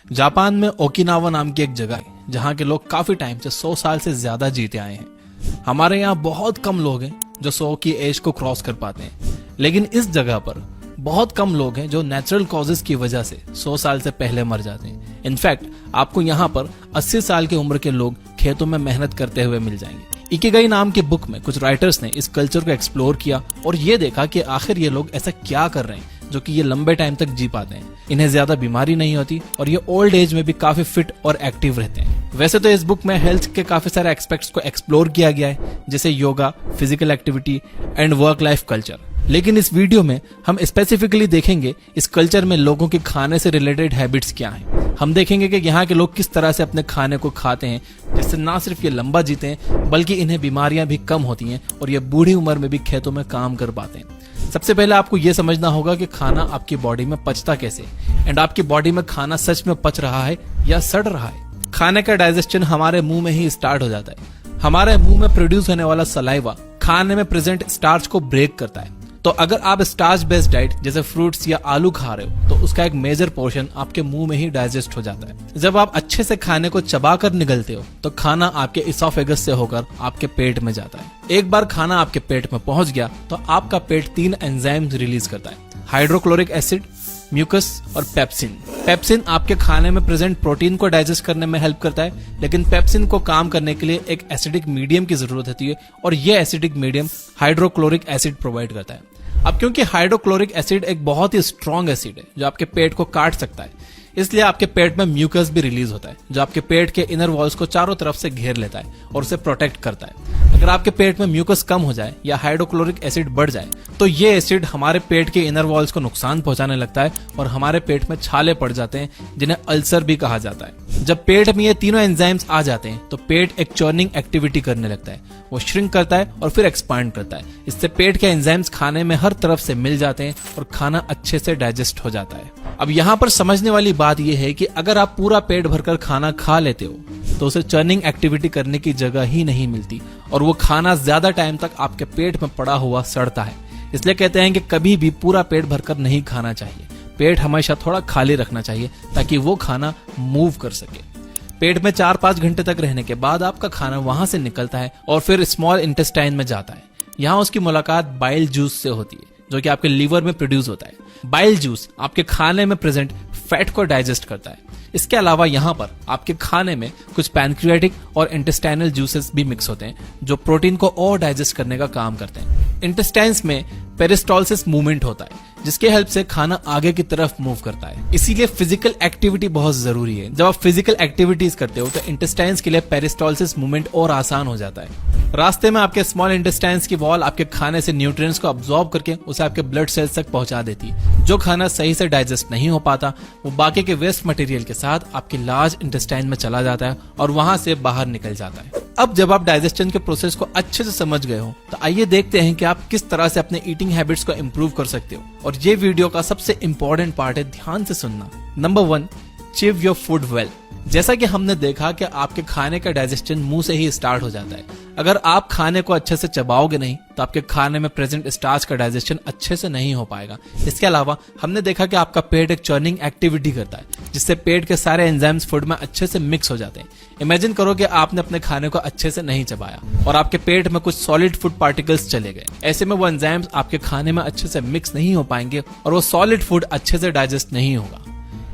Japan में Okinawa नाम की एक जगह है जहाँ के लोग काफी टाइम से 100 साल से ज्यादा जीते आए हैं। हमारे यहाँ बहुत कम लोग हैं जो 100 की एज को क्रॉस कर पाते हैं, लेकिन इस जगह पर बहुत कम लोग हैं जो नेचुरल कॉजेज की वजह से 100 साल से पहले मर जाते हैं। इनफैक्ट आपको यहाँ पर 80 साल की उम्र के लोग खेतों में मेहनत करते हुए मिल जाएंगे। इकिगाई नाम के बुक में कुछ राइटर्स ने इस कल्चर को एक्सप्लोर किया और ये देखा कि आखिर ये लोग ऐसा क्या कर रहे हैं जो कि ये लंबे टाइम तक जी पाते हैं। इन्हें ज्यादा बीमारी नहीं होती और ये ओल्ड एज में भी काफी फिट और एक्टिव रहते हैं। वैसे तो इस बुक में हेल्थ के काफी सारे एस्पेक्ट्स को एक्सप्लोर किया गया है, जैसे yoga, physical activity and work life culture. लेकिन इस वीडियो में हम स्पेसिफिकली देखेंगे इस कल्चर में लोगों के खाने से रिलेटेड हैबिट्स क्या हैं। हम देखेंगे कि यहाँ के लोग किस तरह से अपने खाने को खाते हैं जिससे ना सिर्फ ये लंबा जीते हैं बल्कि इन्हें बीमारियां भी कम होती हैं और ये बूढ़ी उम्र में भी खेतों में काम कर पाते हैं। सबसे पहले आपको ये समझना होगा कि खाना आपकी बॉडी में पचता कैसे एंड आपकी बॉडी में खाना सच में पच रहा है या सड़ रहा है। खाने का डाइजेशन हमारे मुंह में ही स्टार्ट हो जाता है। हमारे मुंह में प्रोड्यूस होने वाला सलाइवा खाने में प्रेजेंट स्टार्च को ब्रेक करता है। तो अगर आप स्टार्च बेस्ड डाइट जैसे फ्रूट्स या आलू खा रहे हो तो उसका एक मेजर पोर्शन आपके मुंह में ही डाइजेस्ट हो जाता है। जब आप अच्छे से खाने को चबाकर निगलते हो तो खाना आपके इसोफेगस से होकर आपके पेट में जाता है। एक बार खाना आपके पेट में पहुंच गया तो आपका पेट 3 एंजाइम्स रिलीज करता है, हाइड्रोक्लोरिक एसिड, म्यूकस और पेप्सिन। पेप्सिन आपके खाने में प्रेजेंट प्रोटीन को डाइजेस्ट करने में हेल्प करता है, लेकिन पेप्सिन को काम करने के लिए एक एसिडिक मीडियम की जरूरत होती है और यह acidic medium hydrochloric acid provide करता है। अब क्योंकि हाइड्रोक्लोरिक एसिड एक बहुत ही स्ट्रॉन्ग एसिड है जो आपके पेट को काट सकता है, इसलिए आपके पेट में म्यूकस भी रिलीज होता है जो आपके पेट के इनर वॉल्स को चारों तरफ से घेर लेता है और उसे प्रोटेक्ट करता है। अगर आपके पेट में म्यूकस कम हो जाए या हाइड्रोक्लोरिक एसिड बढ़ जाए तो ये एसिड हमारे पेट के इनर वॉल्स को नुकसान पहुंचाने लगता है और हमारे पेट में छाले पड़ जाते हैं जिन्हें अल्सर भी कहा जाता है। जब पेट में ये तीनों एंजाइम्स आ जाते हैं तो पेट एक चर्निंग एक्टिविटी करने लगता है, वो श्रिंक करता है और फिर एक्सपांड करता है। इससे पेट के एंजाइम्स खाने में हर तरफ से मिल जाते हैं और खाना अच्छे से डाइजेस्ट हो जाता है। अब यहाँ पर समझने वाली बात यह है कि अगर आप पूरा पेट भरकर खाना खा लेते हो तो उसे चर्निंग एक्टिविटी करने की जगह ही नहीं मिलती और वो खाना ज्यादा टाइम तक आपके पेट में पड़ा हुआ सड़ता है। इसलिए कहते हैं कि कभी भी पूरा पेट भरकर नहीं खाना चाहिए। पेट हमेशा थोड़ा खाली रखना चाहिए ताकि वो खाना मूव कर सके। पेट में 4-5 घंटे तक रहने के बाद आपका खाना वहां से निकलता है और फिर स्मॉल इंटेस्टाइन में जाता है। यहाँ उसकी मुलाकात बाइल जूस से होती है जो कि आपके लीवर में प्रोड्यूस होता है। बाइल जूस आपके खाने में प्रेजेंट फैट को डाइजेस्ट करता है। इसके अलावा यहाँ पर आपके खाने में कुछ पैनक्रियाटिक और इंटेस्टाइनल जूसेस भी मिक्स होते हैं जो प्रोटीन को और डाइजेस्ट करने का काम करते हैं। इंटेस्टाइन्स में पेरिस्टोलिसिस मूवमेंट होता है जिसके हेल्प से खाना आगे की तरफ मूव करता है। इसीलिए फिजिकल एक्टिविटी बहुत जरूरी है। जब आप फिजिकल एक्टिविटीज करते हो तो इंटेस्टाइन्स के लिए पेरिस्टोलिसिस मूवमेंट और आसान हो जाता है। रास्ते में आपके स्मॉल इंटेस्टाइन्स की वॉल आपके खाने से न्यूट्रिएंट्स को अब्सॉर्ब करके उसे आपके ब्लड सेल्स तक पहुंचा देती है। जो खाना सही से डाइजेस्ट नहीं हो पाता वो बाकी के वेस्ट मटेरियल के साथ आपके लार्ज इंटेस्टाइन में चला जाता है और वहां से बाहर निकल जाता है। अब जब आप डाइजेशन के प्रोसेस को अच्छे से समझ गए हो तो आइए देखते हैं कि आप किस तरह से अपने ईटिंग हैबिट्स को इम्प्रूव कर सकते हो। और ये वीडियो का सबसे इंपॉर्टेंट पार्ट है, ध्यान से सुनना। Number 1, chew your food well. जैसा कि हमने देखा कि आपके खाने का डाइजेशन मुंह से ही स्टार्ट हो जाता है। अगर आप खाने को अच्छे से चबाओगे नहीं तो आपके खाने में प्रेजेंट स्टार्च का डाइजेशन अच्छे से नहीं हो पाएगा। इसके अलावा हमने देखा कि आपका पेट एक चर्निंग एक्टिविटी करता है जिससे पेट के सारे एंजाइम्स फूड में अच्छे से मिक्स हो जाते हैं। इमेजिन करो कि आपने अपने खाने को अच्छे से नहीं चबाया और आपके पेट में कुछ सॉलिड फूड पार्टिकल्स चले गए। ऐसे में वो एंजाइम्स आपके खाने में अच्छे से मिक्स नहीं हो पाएंगे और वो सॉलिड फूड अच्छे से डाइजेस्ट नहीं होगा।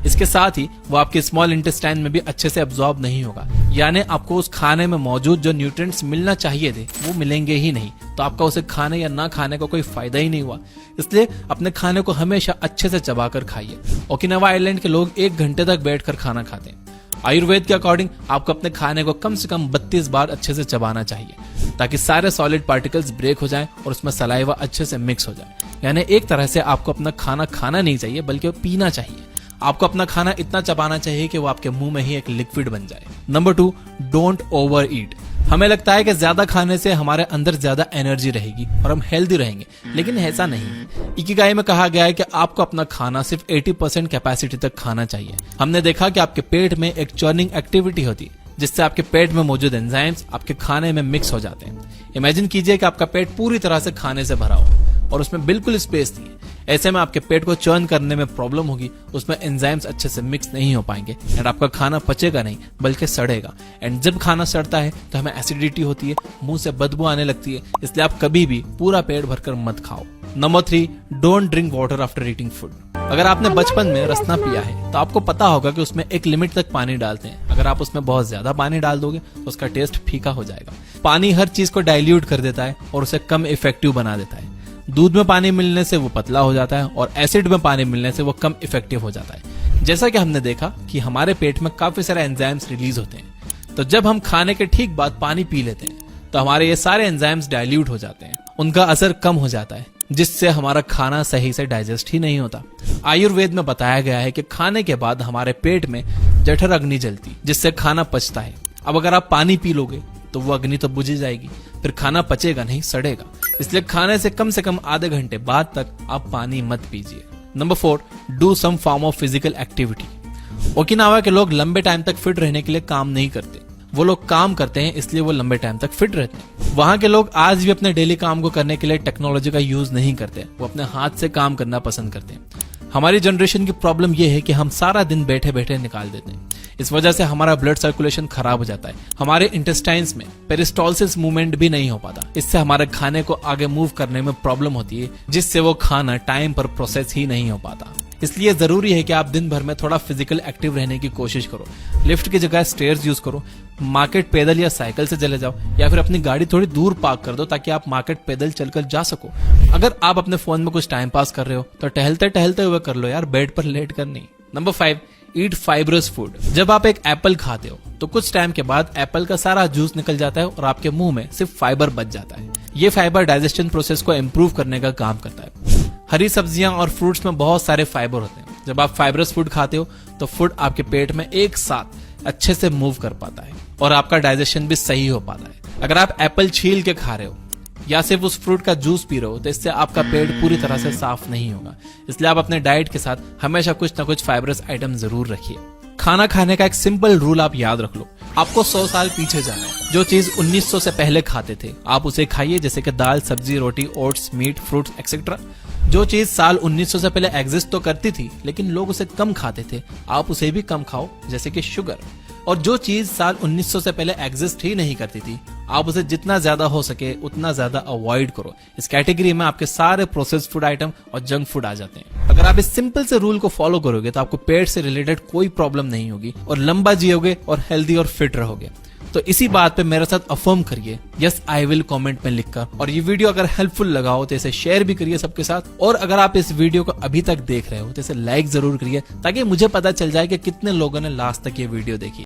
इसके साथ ही वो आपके स्मॉल इंटेस्टाइन में भी अच्छे से अब्सॉर्ब नहीं होगा, यानी आपको उस खाने में मौजूद जो न्यूट्रिएंट्स मिलना चाहिए थे वो मिलेंगे ही नहीं। तो आपका उसे खाने या ना खाने का कोई फायदा ही नहीं हुआ। इसलिए अपने खाने को हमेशा अच्छे से चबाकर खाइए। ओकिनावा आइलैंड के लोग 1 घंटे तक बैठकर खाना खाते हैं। आयुर्वेद के अकॉर्डिंग आपको अपने खाने को कम से कम 32 बार अच्छे से चबाना चाहिए ताकि सारे सॉलिड पार्टिकल्स ब्रेक हो जाएं और उसमें सलाइवा अच्छे से मिक्स हो जाए। यानी एक तरह से आपको अपना खाना खाना नहीं चाहिए बल्कि पीना चाहिए। आपको अपना खाना इतना चबाना चाहिए कि वो आपके मुंह में ही एक लिक्विड बन जाए। नंबर 2, डोंट ओवर ईट। हमें लगता है कि ज्यादा खाने से हमारे अंदर ज्यादा एनर्जी रहेगी और हम हेल्दी रहेंगे, लेकिन ऐसा नहीं। इकिगाई में कहा गया है कि आपको अपना खाना सिर्फ 80% कैपेसिटी तक खाना चाहिए। हमने देखा कि आपके पेट में एक चर्निंग एक्टिविटी होती है जिससे आपके पेट में मौजूद एंजाइम्स आपके खाने में मिक्स हो जाते हैं। इमेजिन कीजिए कि आपका पेट पूरी तरह से खाने से भरा हो और उसमें बिल्कुल स्पेस नहीं है। ऐसे में आपके पेट को चर्न करने में प्रॉब्लम होगी, उसमें एंजाइम्स अच्छे से मिक्स नहीं हो पाएंगे एंड आपका खाना पचेगा नहीं बल्कि सड़ेगा। एंड जब खाना सड़ता है तो हमें एसिडिटी होती है, मुंह से बदबू आने लगती है, इसलिए आप कभी भी पूरा पेट भरकर मत खाओ। Number 3, don't drink water after eating food. अगर आपने बचपन में रसना पिया है तो आपको पता होगा कि उसमें एक लिमिट तक पानी डालते हैं। अगर आप उसमें बहुत ज्यादा पानी डाल दोगे तो उसका टेस्ट फीका हो जाएगा। पानी हर चीज को डाइल्यूट कर देता है और उसे कम इफेक्टिव बना देता है। दूध में पानी मिलने से वो पतला हो जाता है और एसिड में पानी मिलने से वो कम इफेक्टिव हो जाता है। जैसा कि हमने देखा कि हमारे पेट में काफी सारे एंजाइम्स रिलीज होते हैं, तो जब हम खाने के ठीक बाद पानी पी लेते हैं तो हमारे ये सारे एंजाइम्स डाइल्यूट हो जाते हैं, उनका असर कम हो जाता है, जिससे हमारा खाना सही से डाइजेस्ट ही नहीं होता। आयुर्वेद में बताया गया है कि खाने के बाद हमारे पेट में जठर अग्नि जलती, जिससे खाना पचता है। अब अगर आप पानी पी लोगे तो वो अग्नि तो बुझ जाएगी, फिर खाना पचेगा नहीं, सड़ेगा। इसलिए खाने से कम आधे घंटे बाद तक आप पानी मत पीजिए। Number 4, do some form of physical activity. Okinawa के लोग लंबे टाइम तक फिट रहने के लिए काम नहीं करते, वो लोग काम करते हैं इसलिए वो लंबे टाइम तक फिट रहते हैं। वहां के लोग आज भी अपने डेली काम को करने के लिए टेक्नोलॉजी का यूज नहीं करते, वो अपने हाथ से काम करना पसंद करते हैं। हमारी जनरेशन की प्रॉब्लम यह है कि हम सारा दिन बैठे बैठे निकाल देते हैं। इस वजह से हमारा ब्लड सर्कुलेशन खराब हो जाता है, हमारे इंटेस्टाइन्स में पेरिस्टोलिसिस मूवमेंट भी नहीं हो पाता। इससे हमारे खाने को आगे मूव करने में प्रॉब्लम होती है, जिससे वो खाना टाइम पर प्रोसेस ही नहीं हो पाता। इसलिए जरूरी है कि आप दिन भर में थोड़ा फिजिकल एक्टिव रहने की कोशिश करो। लिफ्ट की जगह स्टेयर्स यूज करो, मार्केट पैदल या साइकिल से चले जाओ, या फिर अपनी गाड़ी थोड़ी दूर पार्क कर दो ताकि आप मार्केट पैदल चलकर जा सको। अगर आप अपने फोन में कुछ टाइम पास कर रहे हो तो टहलते टहलते हुए कर लो यार, बेड पर लेट कर नहीं। नंबर 5, ईट फाइब्रस फूड। जब आप एक एप्पल खाते हो तो कुछ टाइम के बाद एप्पल का सारा जूस निकल जाता है और आपके मुंह में सिर्फ फाइबर बच जाता है। ये फाइबर डाइजेशन प्रोसेस को इम्प्रूव करने का काम करता है। हरी सब्जियां और फ्रूट्स में बहुत सारे फाइबर होते हैं। जब आप फाइबरस फूड खाते हो तो फूड आपके पेट में एक साथ अच्छे से मूव कर पाता है और आपका डाइजेशन भी सही हो पाता है। अगर आप एप्पल छील के खा रहे हो या सिर्फ उस फ्रूट का जूस पी रहे हो तो इससे आपका पेट पूरी तरह से साफ नहीं होगा। इसलिए आप अपने डाइट के साथ हमेशा कुछ ना कुछ फाइबरस आइटम जरूर रखिए। खाना खाने का एक सिंपल रूल आप याद रख लो, आपको 100 साल पीछे जाना है। जो चीज 1900 से पहले खाते थे आप उसे खाइए, जैसे कि दाल, सब्जी, रोटी, ओट्स, मीट, फ्रूट्स एक्सेट्रा। जो चीज साल 1900 से पहले एग्जिस्ट तो करती थी लेकिन लोग उसे कम खाते थे, आप उसे भी कम खाओ, जैसे कि शुगर। और जो चीज साल 1900 से पहले एग्जिस्ट ही नहीं करती थी आप उसे जितना ज्यादा हो सके उतना ज्यादा अवॉइड करो। इस कैटेगरी में आपके सारे प्रोसेस्ड फूड आइटम और जंक फूड आ जाते हैं। अगर आप इस सिंपल से रूल को फॉलो करोगे तो आपको पेट से रिलेटेड कोई प्रॉब्लम नहीं होगी और लंबा जियोगे और हेल्दी और फिट रहोगे। तो इसी बात पे मेरे साथ अफर्म करिए यस आई विल कमेंट में लिखकर। और ये वीडियो अगर हेल्पफुल लगा हो तो इसे शेयर भी करिए सबके साथ। और अगर आप इस वीडियो को अभी तक देख रहे हो तो इसे लाइक जरूर करिए ताकि मुझे पता चल जाए कि कितने लोगों ने लास्ट तक ये वीडियो देखी।